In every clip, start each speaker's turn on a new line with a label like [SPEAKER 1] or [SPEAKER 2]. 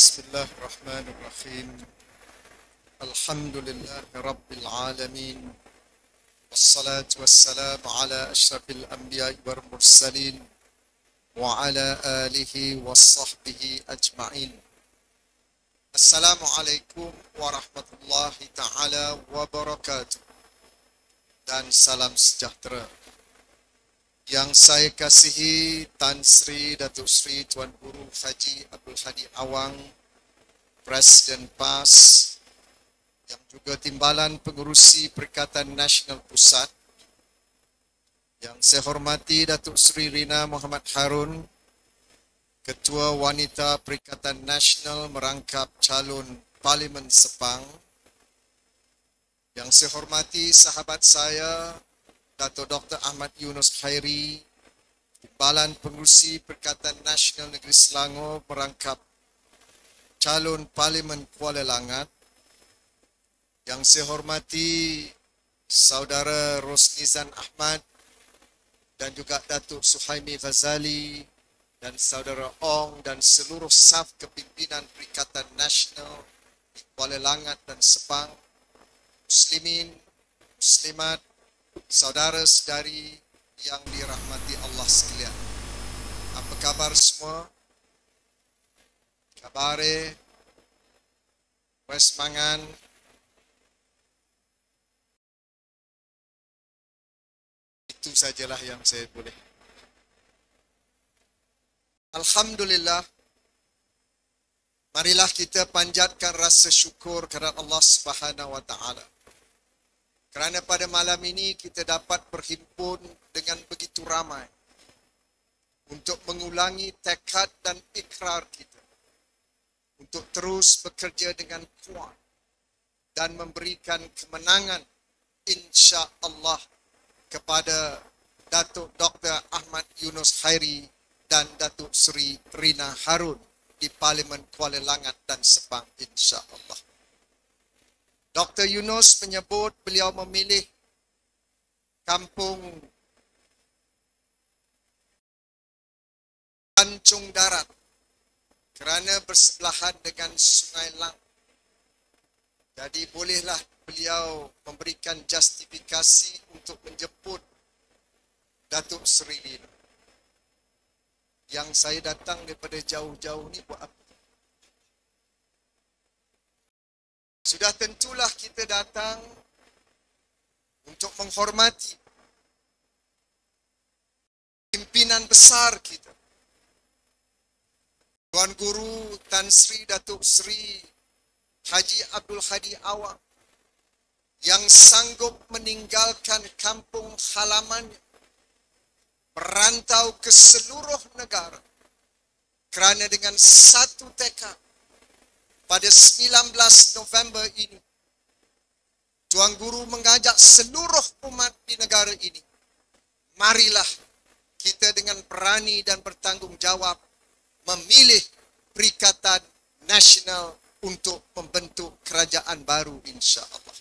[SPEAKER 1] بسم الله الرحمن الرحيم. الحمد لله رب العالمين، والصلاة والسلام على أشرف الأنبياء والمرسلين وعلى آله وصحبه أجمعين. السلام عليكم warahmatullahi taala wabarakatuh. Dan salam sejahtera. Yang saya kasihi Tan Sri Datuk Sri Tuan Guru Haji Abdul Hadi Awang, Presiden PAS, yang juga Timbalan Pengurusi Perikatan Nasional Pusat, yang saya hormati Datuk Sri Rina Muhammad Harun, Ketua Wanita Perikatan Nasional Merangkap Calon Parlimen Sepang, yang saya hormati sahabat saya Dato' Dr. Ahmad Yunus Khairi, Timbalan Pengurusi Perikatan Nasional Negeri Selangor Merangkap Calon Parlimen Kuala Langat, yang saya hormati Saudara Rosnizan Ahmad dan juga Datuk Suhaimi Ghazali dan Saudara Ong dan seluruh saf kepimpinan Perikatan Nasional di Kuala Langat dan Sepang, Muslimin, Muslimat, saudara-saudari yang dirahmati Allah sekalian. Apa kabar semua? Kabare, semangat. Itu sajalah yang saya boleh. Alhamdulillah. Marilah kita panjatkan rasa syukur kepada Allah Subhanahu wa taala. Kerana pada malam ini kita dapat berhimpun dengan begitu ramai untuk mengulangi tekad dan ikrar kita untuk terus bekerja dengan kuat dan memberikan kemenangan insya-Allah kepada Datuk Dr. Ahmad Yunus Khairi dan Datuk Sri Rina Harun di Parlimen Kuala Langat dan Sepang insya-Allah. Dr. Yunus menyebut beliau memilih kampung Tanjung Darat kerana bersebelahan dengan Sungai Lang. Jadi bolehlah beliau memberikan justifikasi untuk menjemput Datuk Sri Rina. Yang saya datang daripada jauh-jauh ni buat apa? Sudah tentulah kita datang untuk menghormati pimpinan besar kita, Tuan Guru Tan Sri Datuk Sri Haji Abdul Hadi Awang, yang sanggup meninggalkan kampung halamannya, merantau ke seluruh negara kerana dengan satu tekad. Pada 19 November ini, Tuan Guru mengajak seluruh umat di negara ini, marilah kita dengan berani dan bertanggungjawab memilih Perikatan Nasional untuk membentuk kerajaan baru insya-Allah.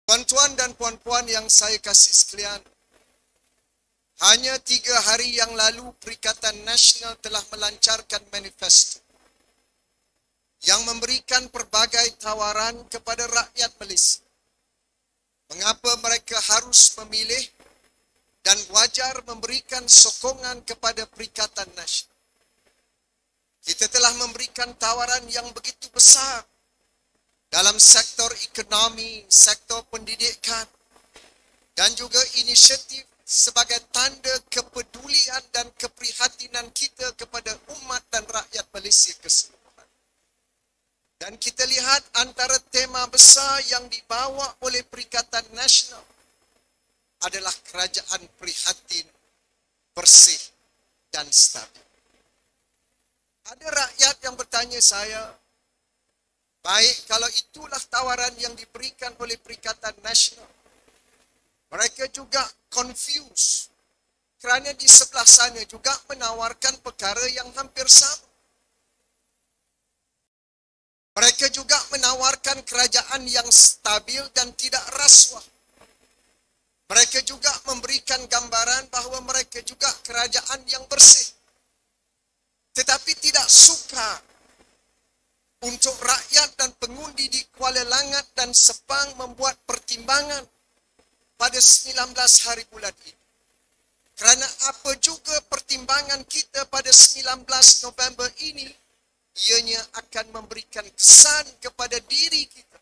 [SPEAKER 1] Tuan-tuan dan puan-puan yang saya kasih sekalian, hanya 3 hari yang lalu Perikatan Nasional telah melancarkan manifesto yang memberikan pelbagai tawaran kepada rakyat Malaysia. Mengapa mereka harus memilih dan wajar memberikan sokongan kepada Perikatan Nasional. Kita telah memberikan tawaran yang begitu besar dalam sektor ekonomi, sektor pendidikan dan juga inisiatif sebagai tanda kepedulian dan keprihatinan kita kepada umat dan rakyat Malaysia keseluruhan. Dan kita lihat antara tema besar yang dibawa oleh Perikatan Nasional adalah kerajaan prihatin, bersih dan stabil. Ada rakyat yang bertanya saya, baik kalau itulah tawaran yang diberikan oleh Perikatan Nasional, mereka juga confused kerana di sebelah sana juga menawarkan perkara yang hampir sama. Mereka juga menawarkan kerajaan yang stabil dan tidak rasuah. Mereka juga memberikan gambaran bahawa mereka juga kerajaan yang bersih. tetapi tidak suka untuk rakyat dan pengundi di Kuala Langat dan Sepang membuat pertimbangan pada 19 hari bulan ini. Kerana apa juga pertimbangan kita pada 19 November ini, ianya akan memberikan kesan kepada diri kita,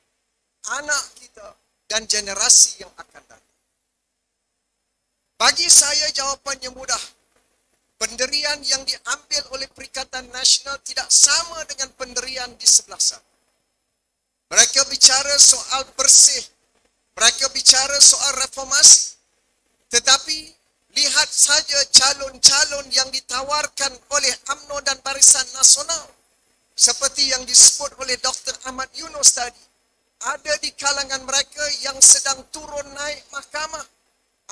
[SPEAKER 1] anak kita dan generasi yang akan datang. Bagi saya jawapannya mudah. Pendirian yang diambil oleh Perikatan Nasional tidak sama dengan pendirian di sebelah sana. Mereka bicara soal bersih. Mereka bicara soal reformasi. Tetapi lihat saja calon-calon yang ditawarkan oleh UMNO dan Barisan Nasional. Seperti yang disebut oleh Dr. Ahmad Yunus tadi. Ada di kalangan mereka yang sedang turun naik mahkamah.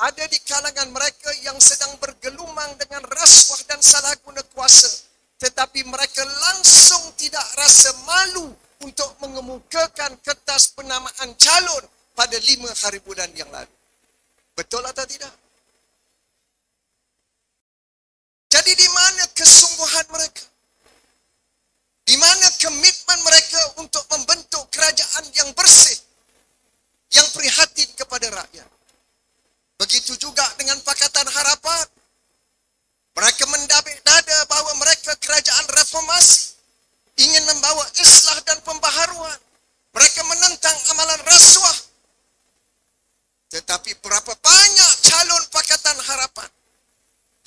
[SPEAKER 1] Ada di kalangan mereka yang sedang bergelumang dengan rasuah dan salah guna kuasa. Tetapi mereka langsung tidak rasa malu untuk mengemukakan kertas penamaan calon pada 5 hari bulan yang lalu. Betul atau tidak? Jadi di mana kesungguhan mereka? Di mana komitmen mereka untuk membentuk kerajaan yang bersih, yang prihatin kepada rakyat? Begitu juga dengan Pakatan Harapan. Mereka mendabik dada bahawa mereka kerajaan reformasi, ingin membawa islah dan pembaharuan. Mereka menentang amalan rasuah. Tetapi berapa banyak calon Pakatan Harapan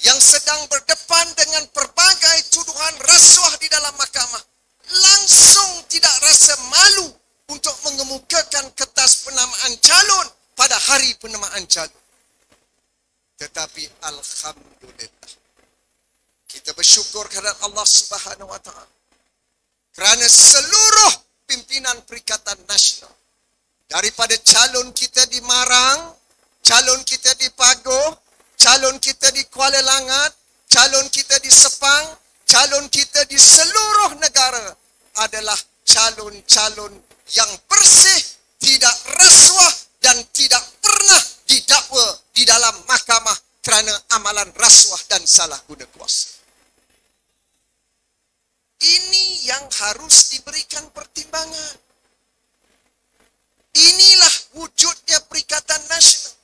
[SPEAKER 1] yang sedang berdepan dengan pelbagai tuduhan rasuah di dalam mahkamah, langsung tidak rasa malu untuk mengemukakan kertas penamaan calon pada hari penamaan calon. Tetapi alhamdulillah, kita bersyukur kepada Allah Subhanahu wa taala kerana seluruh pimpinan Perikatan Nasional, daripada calon kita di Marang, calon kita di Pagoh, calon kita di Kuala Langat, calon kita di Sepang, calon kita di seluruh negara adalah calon-calon yang bersih, tidak rasuah dan tidak pernah didakwa di dalam mahkamah kerana amalan rasuah dan salah guna kuasa. Ini yang harus diberikan pertimbangan. Inilah wujudnya Perikatan Nasional.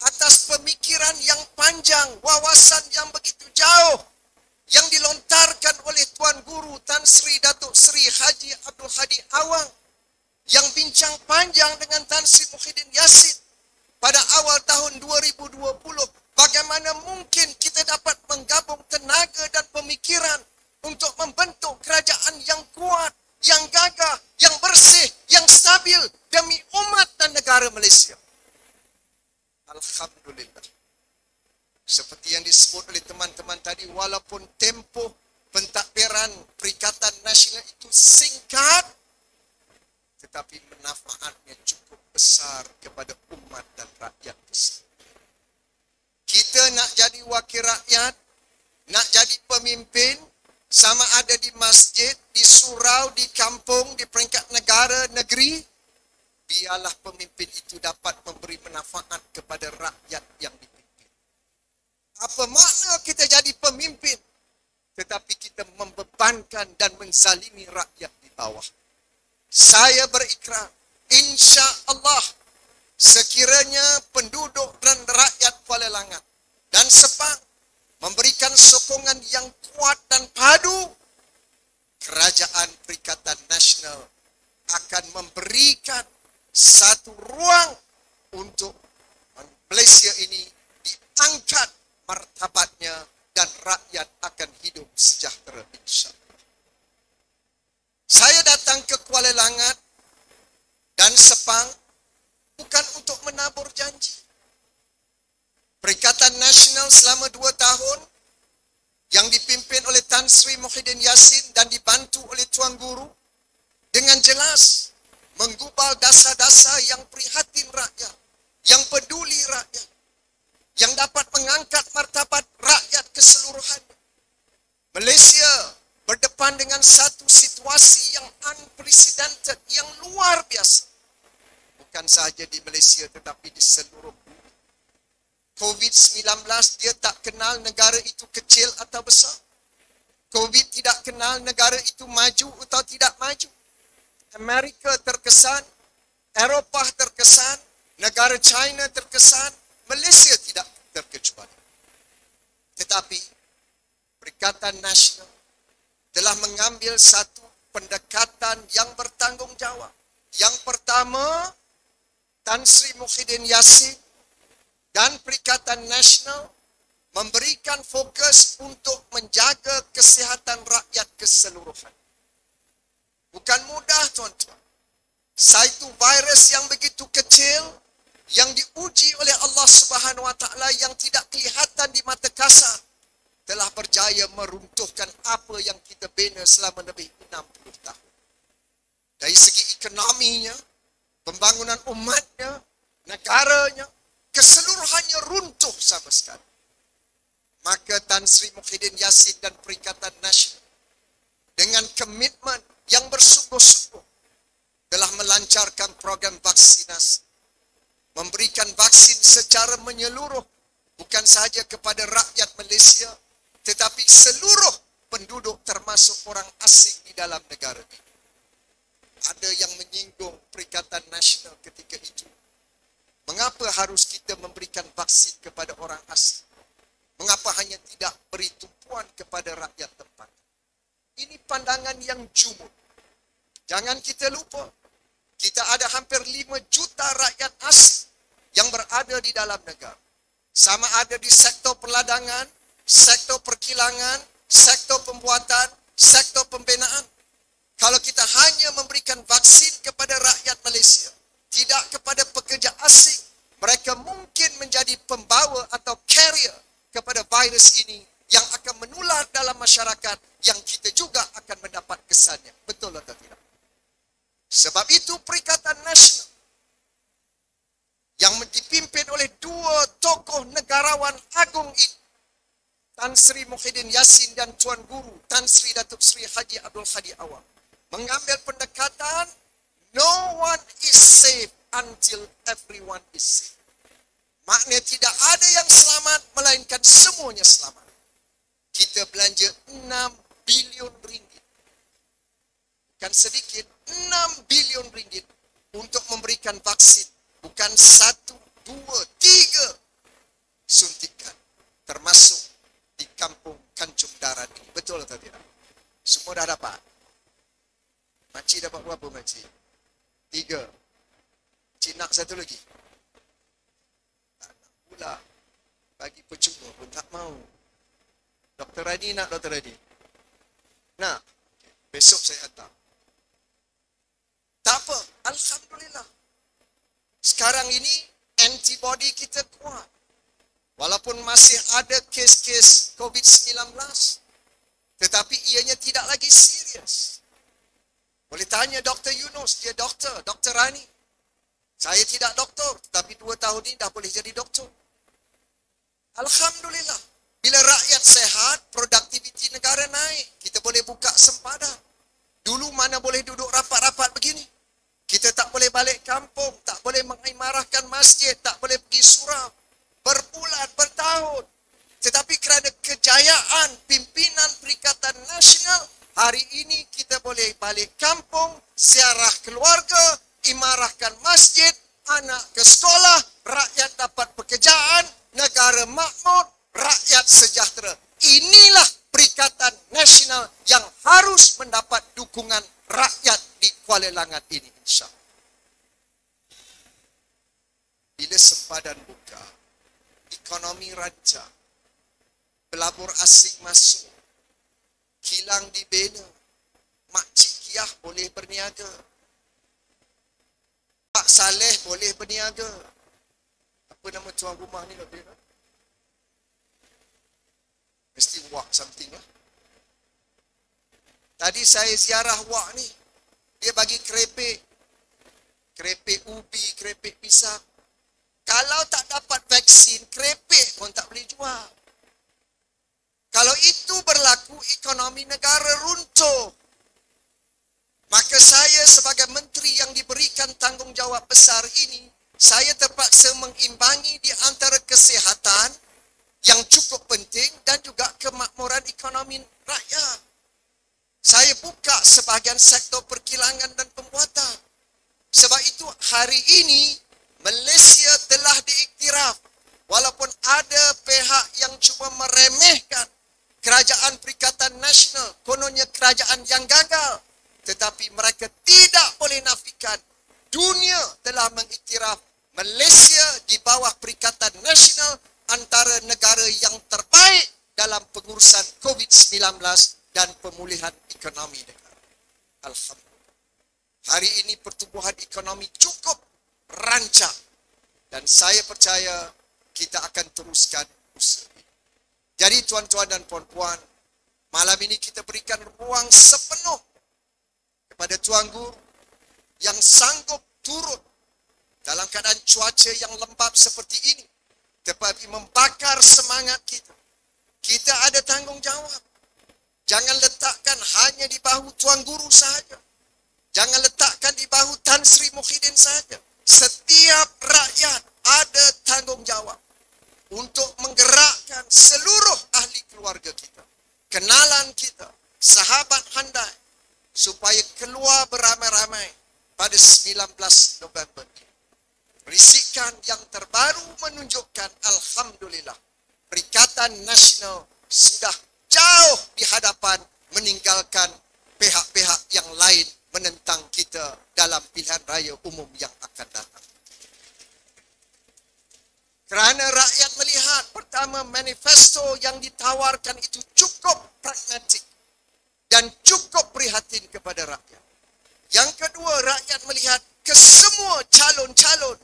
[SPEAKER 1] Atas pemikiran yang panjang, wawasan yang begitu jauh, yang dilontarkan oleh Tuan Guru Tan Sri Datuk Sri Haji Abdul Hadi Awang, yang bincang panjang dengan Tan Sri Muhyiddin Yassin pada awal tahun 2020, bagaimana mungkin kita dapat menggabung tenaga dan pemikiran untuk membentuk kerajaan yang kuat, yang gagah, yang bersih, yang stabil demi umat dan negara Malaysia. Alhamdulillah. Seperti yang disebut oleh teman-teman tadi, walaupun tempoh pentadbiran Perikatan Nasional itu singkat, tetapi manfaatnya cukup besar kepada umat dan rakyat besar. Kita nak jadi wakil rakyat, nak jadi pemimpin, sama ada di masjid, di surau, di kampung, di peringkat negara, negeri, biarlah pemimpin itu dapat memberi manfaat kepada rakyat yang dipimpin. Apa makna kita jadi pemimpin, tetapi kita membebankan dan menzalimi rakyat di bawah? Saya berikrar, insya Allah, sekiranya penduduk dan rakyat Kuala Langat dan Sepang memberikan sokongan yang kuat dan padu, kerajaan Perikatan Nasional akan memberikan satu ruang untuk Malaysia ini diangkat martabatnya dan rakyat akan hidup sejahtera insya-Allah. Saya datang ke Kuala Langat dan Sepang bukan untuk menabur janji. Perikatan Nasional selama 2 tahun yang dipimpin oleh Tan Sri Muhyiddin Yassin dan dibantu oleh Tuan Guru dengan jelas menggubal dasar-dasar yang prihatin rakyat, yang peduli rakyat, yang dapat mengangkat martabat rakyat keseluruhannya. Malaysia berdepan dengan satu situasi yang unprecedented, yang luar biasa. Bukan sahaja di Malaysia tetapi di seluruh dunia. COVID-19 dia tak kenal negara itu kecil atau besar. COVID tidak kenal negara itu maju atau tidak maju. Amerika terkesan, Eropah terkesan, negara China terkesan, Malaysia tidak terkecuali. Tetapi Perikatan Nasional telah mengambil satu pendekatan yang bertanggungjawab. Yang pertama, Tan Sri Muhyiddin Yassin dan Perikatan Nasional memberikan fokus untuk menjaga kesihatan rakyat keseluruhan. Bukan mudah, tuan-tuan. Satu virus yang begitu kecil, yang diuji oleh Allah Subhanahu Wa Taala yang tidak kelihatan di mata kasar, telah berjaya meruntuhkan apa yang kita bina selama lebih 60 tahun. Dari segi ekonominya, pembangunan umatnya, negaranya, keseluruhannya runtuh sama sekali. Maka Tan Sri Muhyiddin Yassin dan Perikatan Nasional dengan komitmen yang bersungguh-sungguh telah melancarkan program vaksinasi. Memberikan vaksin secara menyeluruh bukan sahaja kepada rakyat Malaysia tetapi seluruh penduduk termasuk orang asing di dalam negara ini. Ada yang menyinggung Perikatan Nasional ketika itu. Mengapa harus kita memberikan vaksin kepada orang asing? Mengapa hanya tidak beri tumpuan kepada rakyat tempat? Ini pandangan yang jumud. Jangan kita lupa, kita ada hampir 5 juta rakyat asing yang berada di dalam negara. Sama ada di sektor perladangan, sektor perkilangan, sektor pembuatan, sektor pembinaan. Kalau kita hanya memberikan vaksin kepada rakyat Malaysia, tidak kepada pekerja asing, mereka mungkin menjadi pembawa atau carrier kepada virus ini yang akan menular dalam masyarakat yang kita juga akan mendapat kesannya. Betul atau tidak? Sebab itu Perikatan Nasional yang dipimpin oleh 2 tokoh negarawan agung ini, Tan Sri Muhyiddin Yassin dan Tuan Guru Tan Sri Datuk Sri Haji Abdul Hadi Awang, mengambil pendekatan no one is safe until everyone is safe. Maknanya tidak ada yang selamat melainkan semuanya selamat. Kita belanja 6 bilion ringgit. Bukan sedikit, 6 bilion ringgit untuk memberikan vaksin. Bukan 1, 2, 3 suntikan. Termasuk di kampung Kancung Darat ini. Betul atau tidak? Semua dah dapat. Makcik dapat berapa makcik? 3. Cik nak satu lagi? Tak nak pula. Bagi percuma pun tak mau. Dr. Radi nak Dr. Radi? Nak? Besok saya hantar. Tak apa. Alhamdulillah. Sekarang ini antibody kita kuat. Walaupun masih ada kes-kes COVID-19. Tetapi ianya tidak lagi serius. Boleh tanya Dr. Yunus, dia doktor, Dr. Rani. Saya tidak doktor, tapi 2 tahun ini dah boleh jadi doktor. Alhamdulillah. Bila rakyat sehat, produktiviti negara naik. Kita boleh buka sempadan. Dulu mana boleh duduk rapat-rapat begini. Kita tak boleh balik kampung, tak boleh mengimarahkan masjid, tak boleh pergi surau. Berbulan, bertahun. Tetapi kerana kejayaan pimpinan Perikatan Nasional, hari ini kita boleh balik kampung, ziarah keluarga, imarahkan masjid, anak ke sekolah, rakyat dapat pekerjaan, negara makmur, rakyat sejahtera. Inilah Perikatan Nasional yang harus mendapat dukungan rakyat di Kuala Langat ini, insyaAllah. Bila sempadan buka, ekonomi rancang, pelabur asing masuk, kilang dibina, Makcik Kiah boleh berniaga, Pak Saleh boleh berniaga. Apa nama tuan rumah ni? Mesti Wak something lah. Tadi saya ziarah Wak ni, dia bagi kerepek, kerepek ubi, kerepek pisang. Kalau tak dapat vaksin, kerepek pun tak boleh jual. Kalau itu berlaku, ekonomi negara runtuh. Maka saya sebagai menteri yang diberikan tanggungjawab besar ini, saya terpaksa mengimbangi di antara kesihatan yang cukup penting dan juga kemakmuran ekonomi rakyat. sebahagian sektor perkilangan dan pembuatan. Sebab itu hari ini Malaysia telah diiktiraf. Walaupun ada pihak yang cuba meremehkan kerajaan Perikatan Nasional, kononnya kerajaan yang gagal. Tetapi mereka tidak boleh nafikan dunia telah mengiktiraf Malaysia di bawah Perikatan Nasional antara negara yang terbaik dalam pengurusan COVID-19 dan pemulihan ekonomi negara. Alhamdulillah. Hari ini pertumbuhan ekonomi cukup rancak dan saya percaya kita akan teruskan usaha ini. Jadi tuan-tuan dan puan-puan, malam ini kita berikan ruang sepenuh kepada Tuan Guru yang sanggup turun dalam keadaan cuaca yang lembap seperti ini, tetapi membakar semangat kita. Kita ada tanggungjawab. Jangan letakkan hanya di bahu Tuan Guru sahaja. Jangan letakkan di bahu Tan Sri Muhyiddin sahaja. Setiap rakyat ada tanggungjawab untuk menggerakkan seluruh ahli keluarga kita, kenalan kita, sahabat handai, supaya keluar beramai-ramai pada 19 November. Risikan yang terbaru menunjukkan Alhamdulillah, Perikatan Nasional sudah jauh di hadapan meninggalkan pihak-pihak yang lain menentang kita dalam pilihan raya umum yang akan datang. Kerana rakyat melihat, pertama, manifesto yang ditawarkan itu cukup pragmatik dan cukup prihatin kepada rakyat. Yang kedua, rakyat melihat kesemua calon-calon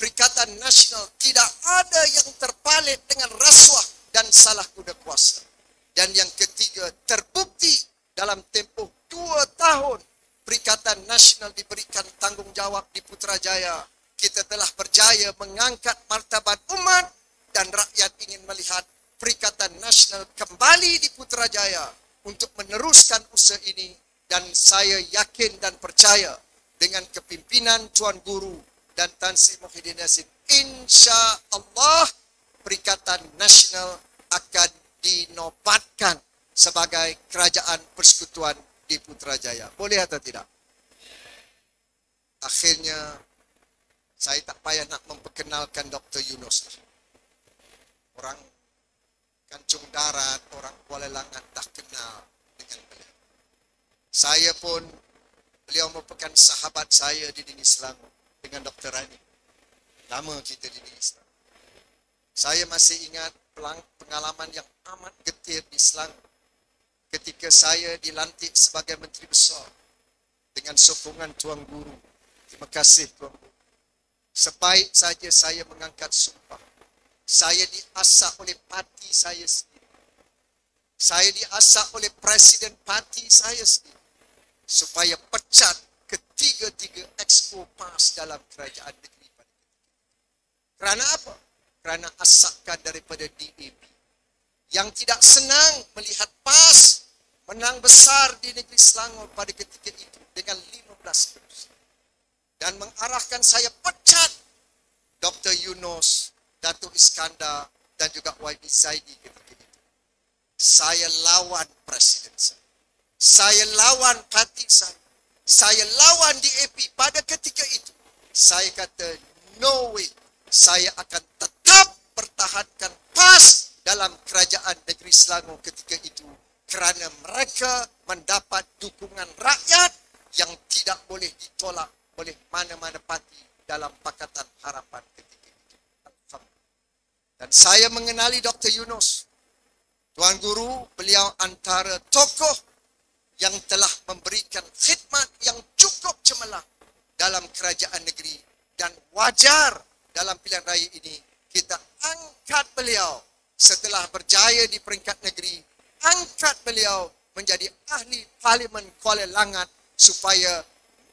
[SPEAKER 1] Perikatan Nasional tidak ada yang terpalit dengan rasuah dan salah guna kuasa. Dan yang ketiga, terbukti dalam tempoh 2 tahun Perikatan Nasional diberikan tanggungjawab di Putrajaya, kita telah berjaya mengangkat martabat umat dan rakyat ingin melihat Perikatan Nasional kembali di Putrajaya untuk meneruskan usaha ini. Dan saya yakin dan percaya dengan kepimpinan Tuan Guru dan Tan Sri Muhyiddin Yassin, insya Allah Perikatan Nasional akan dinobatkan sebagai kerajaan persekutuan di Putrajaya. Boleh atau tidak? Akhirnya saya tak payah nak memperkenalkan Dr. Yunus. Orang Kancung Darat, orang Kuala Langat dah kenal dengan beliau. Saya pun, beliau merupakan sahabat saya di Dini Selangor dengan Dr. Rani. Lama kita di Dini Selangor. Saya masih ingat pengalaman yang amat getir di Selangor ketika saya dilantik sebagai Menteri Besar dengan sokongan Tuan Guru. Terima kasih Tuan Guru. Sebaik saja saya mengangkat sumpah, saya diasak oleh parti saya sendiri. Saya diasak oleh Presiden parti saya sendiri supaya pecat ketiga-tiga exco PAS dalam kerajaan negeri pada ketika itu. Kerana apa? Kerana asakan daripada DAP yang tidak senang melihat PAS menang besar di negeri Selangor pada ketika itu dengan 15 kursi. Dan mengarahkan saya pecat Dr. Yunus, Datuk Iskandar dan juga YB Zaidi ketika itu. Saya lawan Presiden saya. Saya lawan parti saya. Saya lawan DAP pada ketika itu. Saya kata, no way. Saya akan tetap pertahankan PAS dalam kerajaan negeri Selangor ketika itu. Kerana mereka mendapat dukungan rakyat yang tidak boleh ditolak oleh mana-mana parti dalam Pakatan Harapan ketika itu. Dan saya mengenali Dr. Yunus. Tuan Guru, beliau antara tokoh yang telah memberikan khidmat yang cukup cemerlang dalam kerajaan negeri. Dan wajar dalam pilihan raya ini kita angkat beliau setelah berjaya di peringkat negeri, angkat beliau menjadi ahli Parlimen Kuala Langat supaya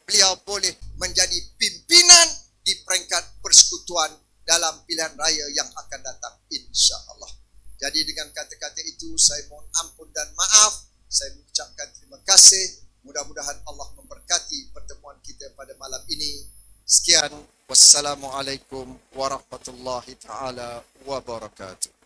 [SPEAKER 1] beliau boleh menjadi pimpinan di peringkat persekutuan dalam pilihan raya yang akan datang, insya Allah. Jadi dengan kata-kata itu saya mohon ampun dan maaf. Saya mengucapkan terima kasih. Mudah-mudahan Allah memberkati pertemuan kita pada malam ini. Sekian. Wassalamualaikum warahmatullahi taala wabarakatuh.